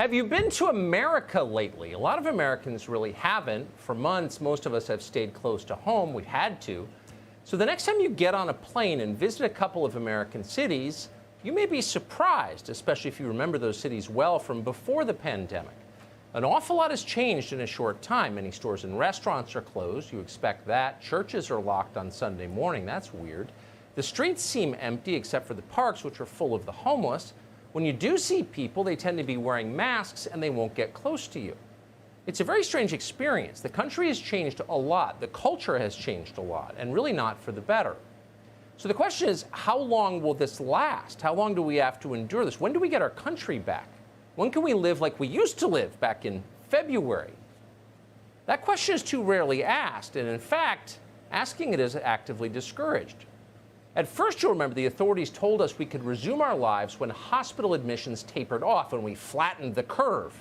Have you been to America lately? A lot of Americans really haven't. For months, most of us have stayed close to home. We've had to. So the next time you get on a plane and visit a couple of American cities, you may be surprised, especially if you remember those cities well from before the pandemic. An awful lot has changed in a short time. Many stores and restaurants are closed. You expect that. Churches are locked on Sunday morning. That's weird. The streets seem empty except for the parks, which are full of the homeless. When you do see people, they tend to be wearing masks and they won't get close to you. It's a very strange experience. The country has changed a lot. The culture has changed a lot, and really not for the better. So the question is, how long will this last? How long do we have to endure this? When do we get our country back? When can we live like we used to live back in February? That question is too rarely asked, and in fact, asking it is actively discouraged. At first, you'll remember the authorities told us we could resume our lives when hospital admissions tapered off, when we flattened the curve.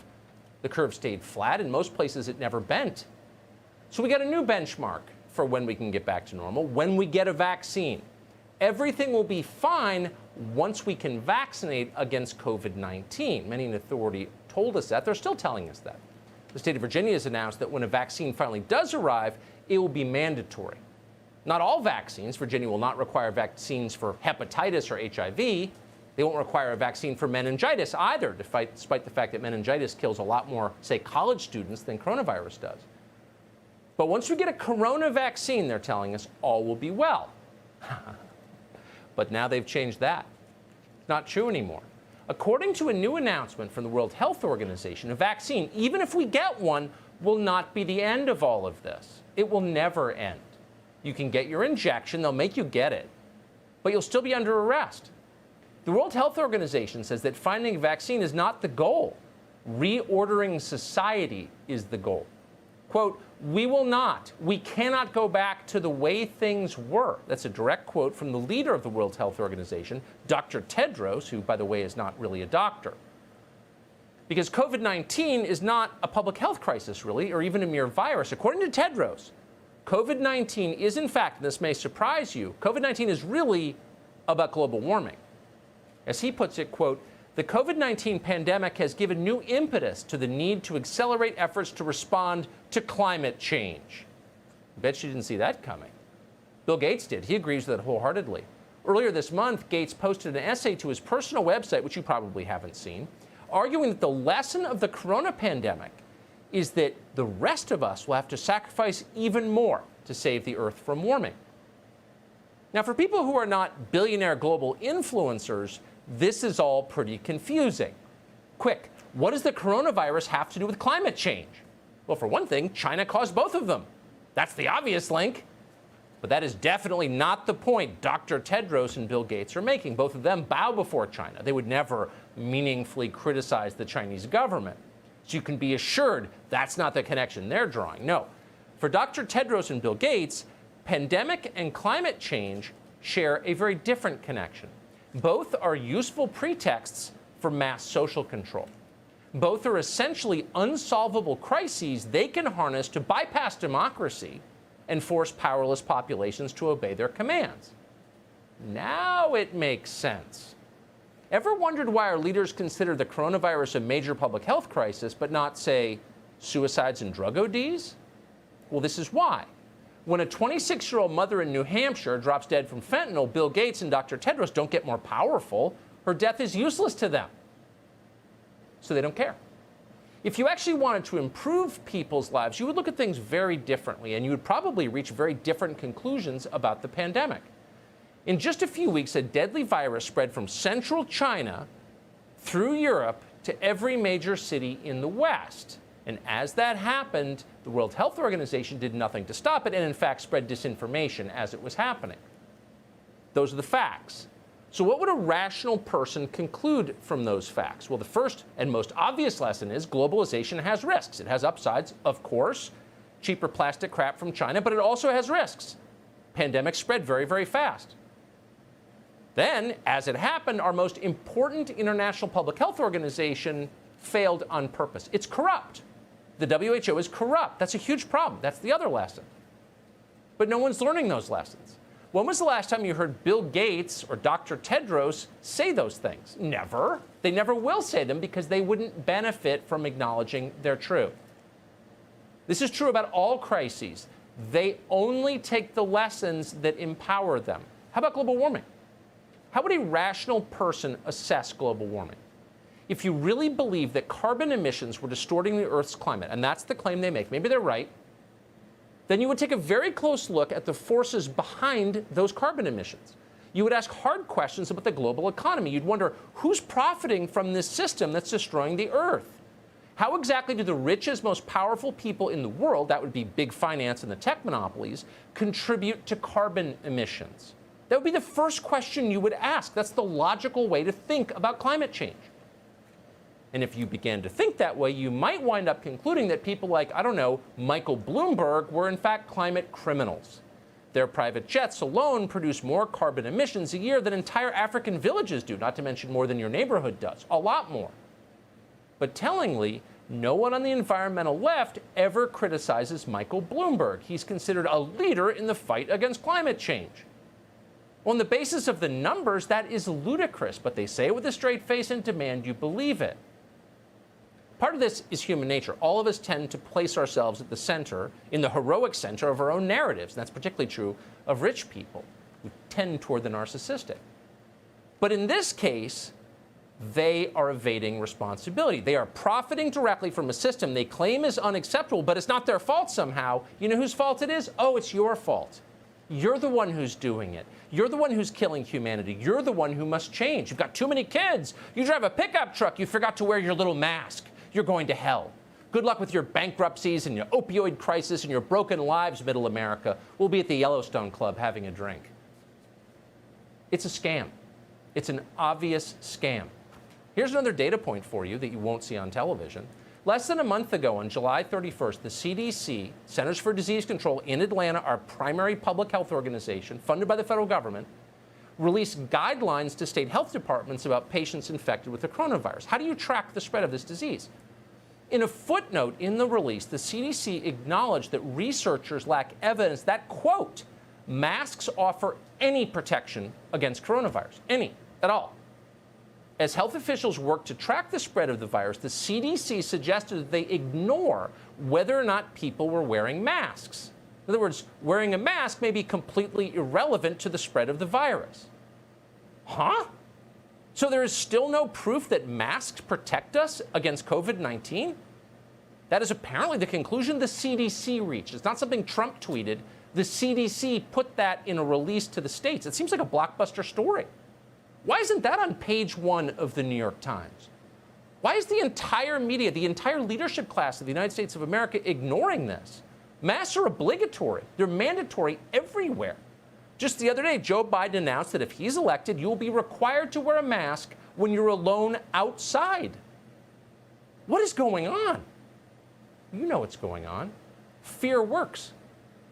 The curve stayed flat. In most places, it never bent. So we got a new benchmark for when we can get back to normal, when we get a vaccine. Everything will be fine once we can vaccinate against COVID-19. Many in authority told us that. They're still telling us that. The state of Virginia has announced that when a vaccine finally does arrive, it will be mandatory. Not all vaccines. Virginia will not require vaccines for hepatitis or HIV. They won't require a vaccine for meningitis either, despite the fact that meningitis kills a lot more, say, college students than coronavirus does. But once we get a corona vaccine, they're telling us, all will be well. But now they've changed that. It's not true anymore. According to a new announcement from the World Health Organization, a vaccine, even if we get one, will not be the end of all of this. It will never end. You can get your injection, they'll make you get it, but you'll still be under arrest. The World Health Organization says that finding a vaccine is not the goal. Reordering society is the goal. Quote, we cannot go back to the way things were. That's a direct quote from the leader of the World Health Organization, Dr. Tedros, who, by the way, is not really a doctor. Because COVID-19 is not a public health crisis, really, or even a mere virus. According to Tedros, COVID-19 is, in fact, and this may surprise you, COVID-19 is really about global warming. As he puts it, quote, the COVID-19 pandemic has given new impetus to the need to accelerate efforts to respond to climate change. I bet you didn't see that coming. Bill Gates did. He agrees with that wholeheartedly. Earlier this month, Gates posted an essay to his personal website, which you probably haven't seen, arguing that the lesson of the corona pandemic is that the rest of us will have to sacrifice even more to save the Earth from warming. Now, for people who are not billionaire global influencers, this is all pretty confusing. Quick, what does the coronavirus have to do with climate change? Well, for one thing, China caused both of them. That's the obvious link. But that is definitely not the point Dr. Tedros and Bill Gates are making. Both of them bow before China. They would never meaningfully criticize the Chinese government. So you can be assured that's not the connection they're drawing. No. For Dr. Tedros and Bill Gates, pandemic and climate change share a very different connection. Both are useful pretexts for mass social control. Both are essentially unsolvable crises they can harness to bypass democracy and force powerless populations to obey their commands. Now it makes sense. Ever wondered why our leaders consider the coronavirus a major public health crisis, but not, say, suicides and drug ODs? Well, this is why. When a 26-year-old mother in New Hampshire drops dead from fentanyl, Bill Gates and Dr. Tedros don't get more powerful. Her death is useless to them. So they don't care. If you actually wanted to improve people's lives, you would look at things very differently, and you would probably reach very different conclusions about the pandemic. In just a few weeks, a deadly virus spread from central China through Europe to every major city in the West. And as that happened, the World Health Organization did nothing to stop it and, in fact, spread disinformation as it was happening. Those are the facts. So what would a rational person conclude from those facts? Well, the first and most obvious lesson is globalization has risks. It has upsides, of course, cheaper plastic crap from China, but it also has risks. Pandemics spread very, very fast. Then, as it happened, our most important international public health organization failed on purpose. It's corrupt. The WHO is corrupt. That's a huge problem. That's the other lesson. But no one's learning those lessons. When was the last time you heard Bill Gates or Dr. Tedros say those things? Never. They never will say them because they wouldn't benefit from acknowledging they're true. This is true about all crises. They only take the lessons that empower them. How about global warming? How would a rational person assess global warming? If you really believe that carbon emissions were distorting the Earth's climate, and that's the claim they make, maybe they're right, then you would take a very close look at the forces behind those carbon emissions. You would ask hard questions about the global economy. You'd wonder, who's profiting from this system that's destroying the Earth? How exactly do the richest, most powerful people in the world, that would be big finance and the tech monopolies, contribute to carbon emissions? That would be the first question you would ask. That's the logical way to think about climate change. And if you began to think that way, you might wind up concluding that people like, I don't know, Michael Bloomberg were in fact climate criminals. Their private jets alone produce more carbon emissions a year than entire African villages do, not to mention more than your neighborhood does, a lot more. But tellingly, no one on the environmental left ever criticizes Michael Bloomberg. He's considered a leader in the fight against climate change. On the basis of the numbers, that is ludicrous, but they say it with a straight face and demand you believe it. Part of this is human nature. All of us tend to place ourselves at the center, in the heroic center of our own narratives. And that's particularly true of rich people who tend toward the narcissistic. But in this case, they are evading responsibility. They are profiting directly from a system they claim is unacceptable, but it's not their fault somehow. You know whose fault it is? Oh, it's your fault. You're the one who's doing it. You're the one who's killing humanity. You're the one who must change. You've got too many kids. You drive a pickup truck. You forgot to wear your little mask. You're going to hell. Good luck with your bankruptcies and your opioid crisis and your broken lives, Middle America. We'll be at the Yellowstone Club having a drink. It's a scam. It's an obvious scam. Here's another data point for you that you won't see on television. Less than a month ago, on July 31st, the CDC, Centers for Disease Control in Atlanta, our primary public health organization, funded by the federal government, released guidelines to state health departments about patients infected with the coronavirus. How do you track the spread of this disease? In a footnote in the release, the CDC acknowledged that researchers lack evidence that, quote, masks offer any protection against coronavirus, any, at all. As health officials work to track the spread of the virus, the CDC suggested that they ignore whether or not people were wearing masks. In other words, wearing a mask may be completely irrelevant to the spread of the virus. Huh? So there is still no proof that masks protect us against COVID-19? That is apparently the conclusion the CDC reached. It's not something Trump tweeted. The CDC put that in a release to the states. It seems like a blockbuster story. Why isn't that on page 1 of the New York Times? Why is the entire media, the entire leadership class of the United States of America ignoring this? Masks are obligatory. They're mandatory everywhere. Just the other day, Joe Biden announced that if he's elected, you'll be required to wear a mask when you're alone outside. What is going on? You know what's going on. Fear works.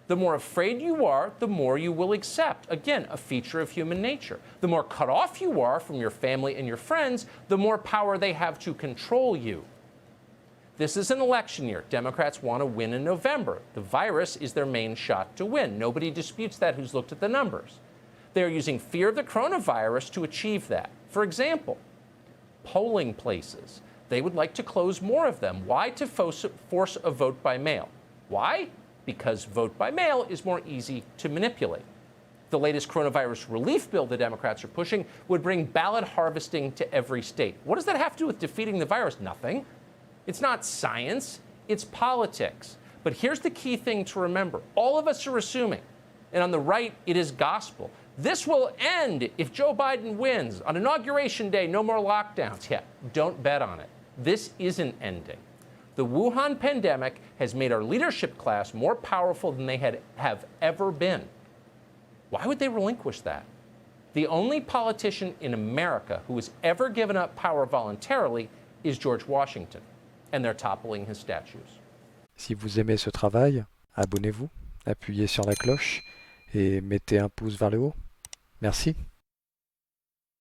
The more afraid you are, the more you will accept. Again, a feature of human nature. The more cut off you are from your family and your friends, the more power they have to control you. This is an election year. Democrats want to win in November. The virus is their main shot to win. Nobody disputes that who's looked at the numbers. They're using fear of the coronavirus to achieve that. For example, polling places. They would like to close more of them. Why? To force a vote by mail. Why? Because vote by mail is more easy to manipulate. The latest coronavirus relief bill the Democrats are pushing would bring ballot harvesting to every state. What does that have to do with defeating the virus? Nothing. It's not science, it's politics. But here's the key thing to remember. All of us are assuming, and on the right, it is gospel. This will end if Joe Biden wins. On Inauguration Day, no more lockdowns. Yeah, don't bet on it. This isn't ending. The Wuhan pandemic has made our leadership class more powerful than they have ever been. Why would they relinquish that? The only politician in America who has ever given up power voluntarily is George Washington. And they're toppling his statues. Si vous aimez ce travail, abonnez-vous, appuyez sur la cloche et mettez un pouce vers le haut. Merci.